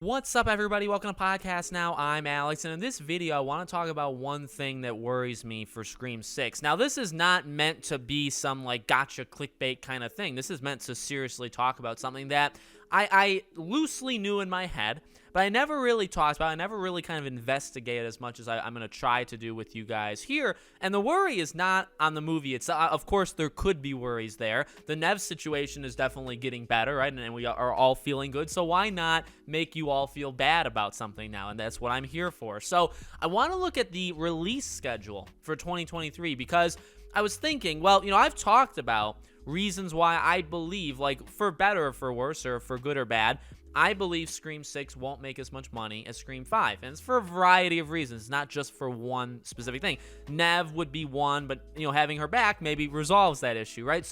What's up, everybody? Welcome to Podcast Now. I'm Alex, and in this video, I want to talk about one thing that worries me for Scream 6. Now, this is not meant to be some, gotcha clickbait kind of thing. This is meant to seriously talk about something that I loosely knew in my head, but I never really talked about. I never really kind of investigated as much as I'm going to try to do with you guys here. And the worry is not on the movie itself. Of course, there could be worries there. The Nev situation is definitely getting better, right? And we are all feeling good. So why not make you all feel bad about something now? And that's what I'm here for. So I want to look at the release schedule for 2023 because I was thinking, well, I've talked about reasons why I believe, for better or for worse, or for good or bad, I believe Scream 6 won't make as much money as Scream 5. And it's for a variety of reasons, not just for one specific thing. Nev would be one, but, having her back maybe resolves that issue, right?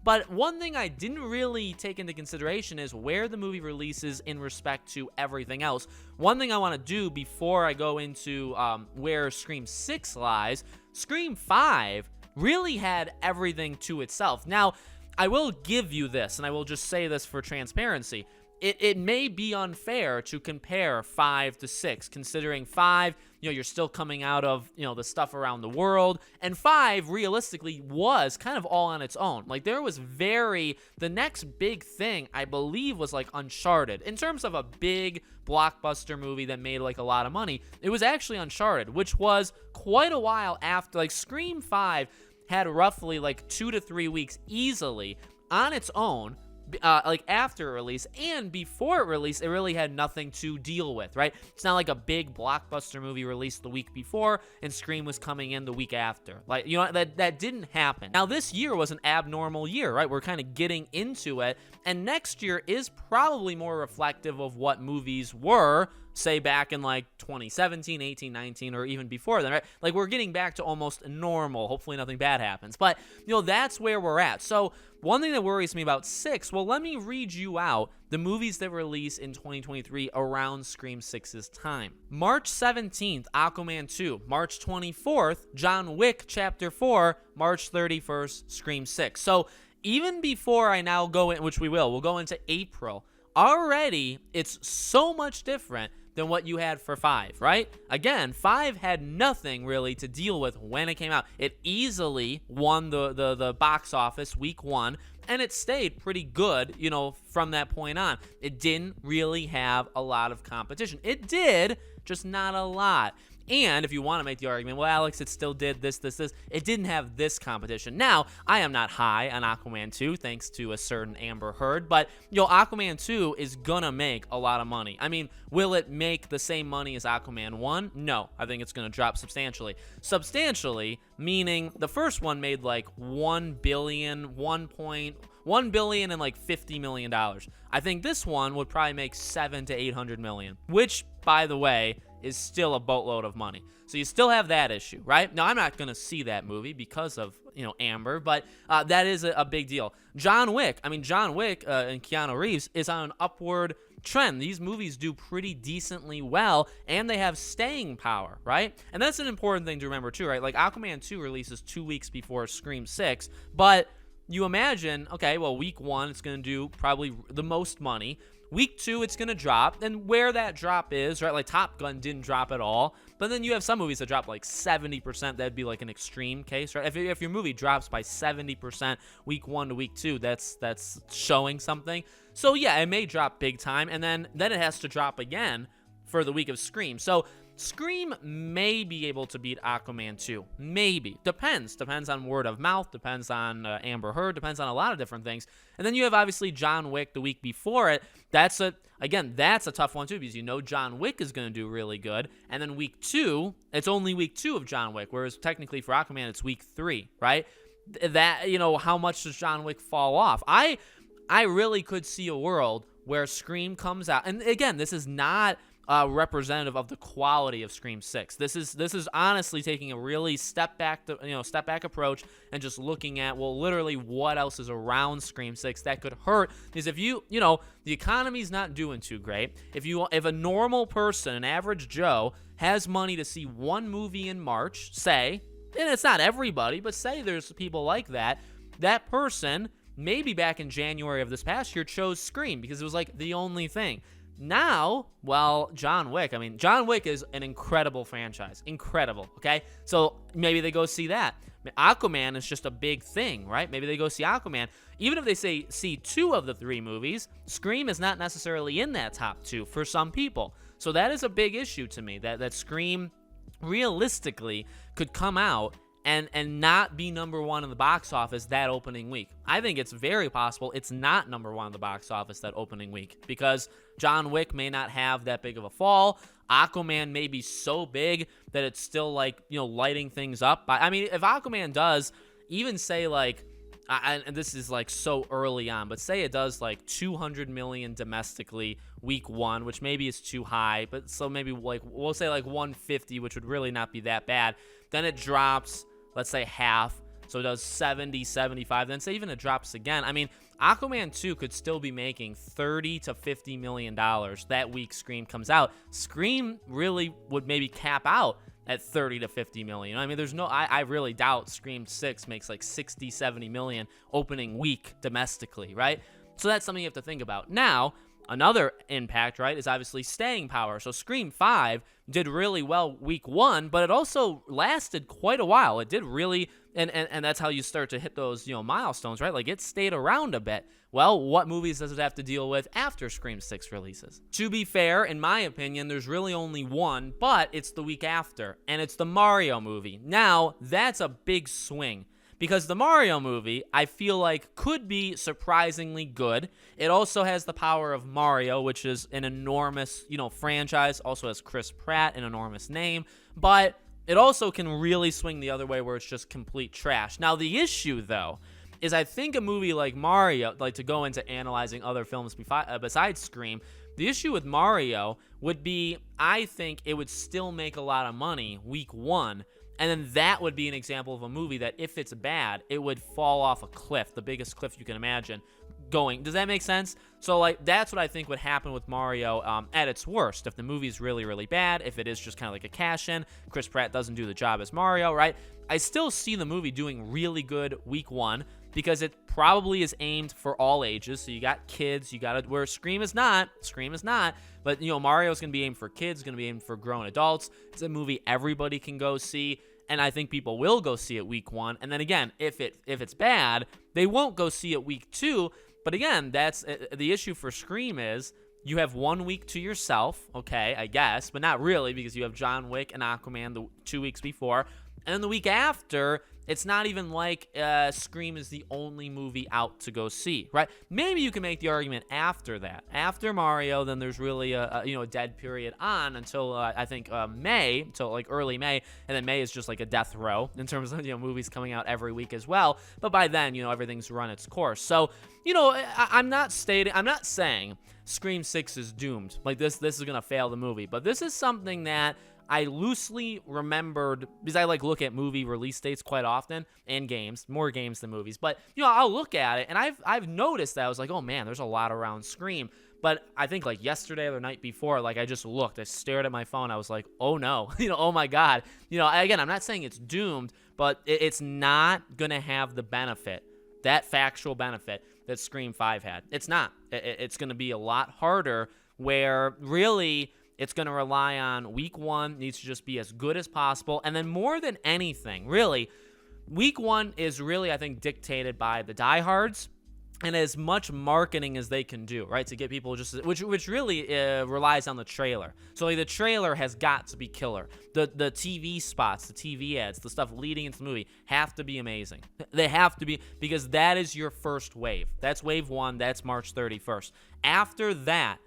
But one thing I didn't really take into consideration is where the movie releases in respect to everything else. One thing I want to do before I go into where Scream 6 lies, Scream 5 really had everything to itself. Now, I will give you this, and I will just say this for transparency. It may be unfair to compare 5 to 6, considering 5, you're still coming out of, the stuff around the world, and 5, realistically, was kind of all on its own. The next big thing, I believe, was, Uncharted. In terms of a big blockbuster movie that made, a lot of money, it was actually Uncharted, which was quite a while after, Scream 5 had roughly, 2 to 3 weeks easily on its own, after release, and before it released, it really had nothing to deal with, right? It's not like a big blockbuster movie released the week before and Scream was coming in the week after. That didn't happen. Now, this year was an abnormal year, right? We're kind of getting into it, and next year is probably more reflective of what movies were, say, back in 2017, 18, 19, or even before then, right? We're getting back to almost normal. Hopefully nothing bad happens. But, that's where we're at. So one thing that worries me about 6, well, let me read you out the movies that release in 2023 around Scream 6's time. March 17th, Aquaman 2. March 24th, John Wick Chapter 4. March 31st, Scream 6. So even before I now go in, which we'll go into April, already it's so much different than what you had for 5, right? Again, 5 had nothing really to deal with when it came out. It easily won the box office week 1, and it stayed pretty good, from that point on. It didn't really have a lot of competition. It did, just not a lot. And if you want to make the argument, well, Alex, it still did this. It didn't have this competition. Now, I am not high on Aquaman 2, thanks to a certain Amber Heard, but, Aquaman 2 is gonna make a lot of money. I mean, will it make the same money as Aquaman 1? No, I think it's gonna drop substantially. Substantially, meaning the first one made $1 billion and $50 million. I think this one would probably make $700 to $800 million, which, by the way, is still a boatload of money. So you still have that issue, right? Now, I'm not going to see that movie because of, Amber, but that is a big deal. John Wick and Keanu Reeves is on an upward trend. These movies do pretty decently well, and they have staying power, right? And that's an important thing to remember too, right? Aquaman 2 releases 2 weeks before Scream 6, but you imagine, okay, well, week 1, it's going to do probably the most money. Week 2, it's going to drop, and where that drop is, right, Top Gun didn't drop at all, but then you have some movies that drop 70%, that'd be an extreme case, right? If your movie drops by 70% week 1 to week 2, that's showing something. So yeah, it may drop big time, and then it has to drop again for the week of Scream. So Scream may be able to beat Aquaman 2. Maybe. Depends on word of mouth, depends on Amber Heard, depends on a lot of different things. And then you have, obviously, John Wick the week before it. That's a tough one, too, because John Wick is going to do really good. And then week 2, it's only week 2 of John Wick, whereas technically for Aquaman, it's week 3, right? That, how much does John Wick fall off? I really could see a world where Scream comes out. And again, this is not representative of the quality of Scream 6. This is honestly taking a really step back approach and just looking at, well, literally what else is around Scream 6 that could hurt. Because if the economy's not doing too great. If a normal person, an average Joe, has money to see one movie in March, say, and it's not everybody, but say there's people like that, that person maybe back in January of this past year chose Scream because it was the only thing. Now, well, John Wick. I mean, John Wick is an incredible franchise. Incredible, okay? So maybe they go see that. Aquaman is just a big thing, right? Maybe they go see Aquaman. Even if they see 2 of the 3 movies, Scream is not necessarily in that top 2 for some people. So that is a big issue to me, that Scream realistically could come out and not be number 1 in the box office that opening week. I think it's very possible it's not number 1 in the box office that opening week because John Wick may not have that big of a fall. Aquaman may be so big that it's still like, lighting things up. I mean, if Aquaman does even say like, and this is like so early on, but say it does like 200 million domestically week 1, which maybe is too high, but so maybe like we'll say like 150, which would really not be that bad. Then it drops, let's say half, so it does 70, 75, then say even it drops again. I mean, Aquaman 2 could still be making $30 to $50 million that week Scream comes out. Scream really would maybe cap out at 30 to 50 million. I mean, I really doubt Scream 6 makes like 60, 70 million opening week domestically, right? So that's something you have to think about. Now, another impact, right, is obviously staying power. So Scream 5 did really well week 1, but it also lasted quite a while. It did really, and that's how you start to hit those, milestones, right? Like it stayed around a bit. Well, what movies does it have to deal with after Scream 6 releases? To be fair, in my opinion, there's really only one, but it's the week after, and it's the Mario movie. Now, that's a big swing. Because the Mario movie, I feel like, could be surprisingly good. It also has the power of Mario, which is an enormous, franchise. Also has Chris Pratt, an enormous name. But it also can really swing the other way where it's just complete trash. Now, the issue, though, is I think a movie like Mario, like to go into analyzing other films besides Scream, the issue with Mario would be, I think it would still make a lot of money week 1. And then that would be an example of a movie that if it's bad, it would fall off a cliff, the biggest cliff you can imagine going. Does that make sense? So, like, that's what I think would happen with Mario at its worst. If the movie's really, really bad, if it is just kind of like a cash-in, Chris Pratt doesn't do the job as Mario, right? I still see the movie doing really good week 1 because it probably is aimed for all ages. So you got kids, you got it, where Scream is not. But, Mario's going to be aimed for kids, going to be aimed for grown adults. It's a movie everybody can go see, and I think people will go see it week 1. And then again, if it's bad, they won't go see it week 2. But again, that's the issue for Scream is you have 1 week to yourself, okay, I guess, but not really because you have John Wick and Aquaman the 2 weeks before. And then the week after, it's not even like Scream is the only movie out to go see, right? Maybe you can make the argument after that. After Mario, then there's really a dead period on until I think May, until like early May, and then May is just like a death row in terms of movies coming out every week as well. But by then, everything's run its course. So I'm not saying Scream 6 is doomed. Like this is gonna fail the movie, but this is something that I loosely remembered because I look at movie release dates quite often and games, more games than movies. But I'll look at it and I've noticed that I was like, oh man, there's a lot around Scream. But I think like yesterday or the night before, like I just looked, I stared at my phone, I was like, oh no, oh my god. Again, I'm not saying it's doomed, but it's not gonna have the benefit, that factual benefit that Scream 5 had. It's not. It's gonna be a lot harder where really it's going to rely on week 1 needs to just be as good as possible. And then more than anything, really, week 1 is really, I think, dictated by the diehards and as much marketing as they can do, right, to get people which really relies on the trailer. So like, the trailer has got to be killer. The TV spots, the TV ads, the stuff leading into the movie have to be amazing. They have to be, because that is your first wave. That's wave 1. That's March 31st. After that,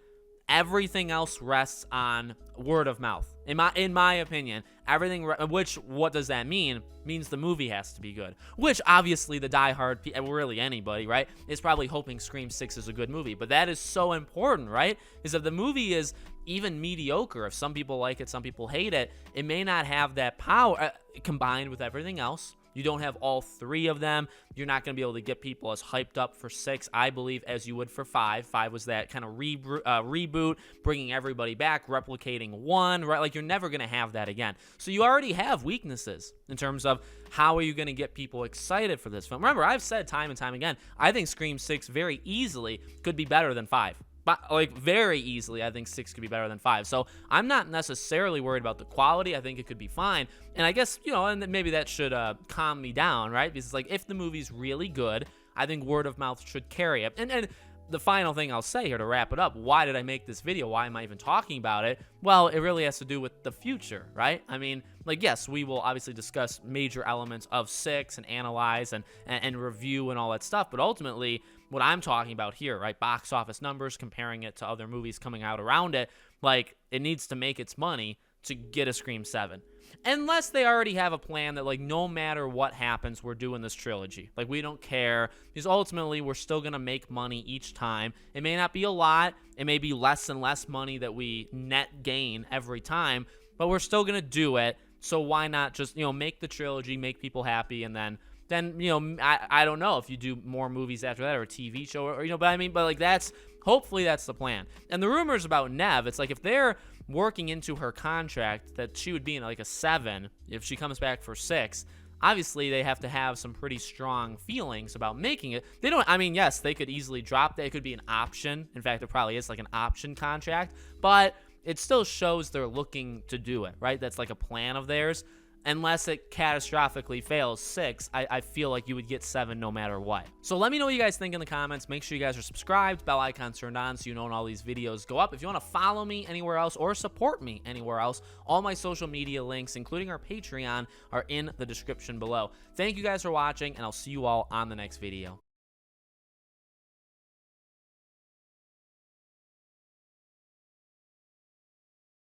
everything else rests on word of mouth. In my opinion, everything. What does that mean? Means the movie has to be good. Which obviously the diehard, really anybody, right, is probably hoping Scream 6 is a good movie. But that is so important, right? Is if the movie is even mediocre, if some people like it, some people hate it, it may not have that power combined with everything else. You don't have all 3 of them. You're not going to be able to get people as hyped up for 6, I believe, as you would for 5. 5 was that kind of reboot, bringing everybody back, replicating 1, right? Like, you're never going to have that again. So you already have weaknesses in terms of how are you going to get people excited for this film. Remember, I've said time and time again, I think Scream 6 very easily could be better than 5. But like very easily, I think 6 could be better than 5. So I'm not necessarily worried about the quality. I think it could be fine. And I guess, and then maybe that should calm me down, right? Because like if the movie's really good, I think word of mouth should carry it. And the final thing I'll say here to wrap it up, why did I make this video? Why am I even talking about it? Well, it really has to do with the future, right? I mean, like, yes, we will obviously discuss major elements of 6 and analyze and review and all that stuff, but ultimately, what I'm talking about here, right, box office numbers, comparing it to other movies coming out around it, like, it needs to make its money to get a Scream 7. Unless they already have a plan that, like, no matter what happens, we're doing this trilogy. Like, we don't care, because ultimately, we're still going to make money each time. It may not be a lot. It may be less and less money that we net gain every time, but we're still going to do it. So why not just, make the trilogy, make people happy, and then I don't know if you do more movies after that or a TV show or but like hopefully that's the plan. And the rumors about Neve, it's like if they're working into her contract that she would be in like a 7 if she comes back for 6, obviously they have to have some pretty strong feelings about making it. They don't, yes, they could easily drop that. It could be an option. In fact, it probably is like an option contract, but it still shows they're looking to do it, right? That's like a plan of theirs. Unless it catastrophically fails 6, I feel like you would get 7 no matter what. So let me know what you guys think in the comments. Make sure you guys are subscribed, bell icons turned on so you know when all these videos go up. If you want to follow me anywhere else or support me anywhere else, all my social media links, including our Patreon, are in the description below. Thank you guys for watching, and I'll see you all on the next video.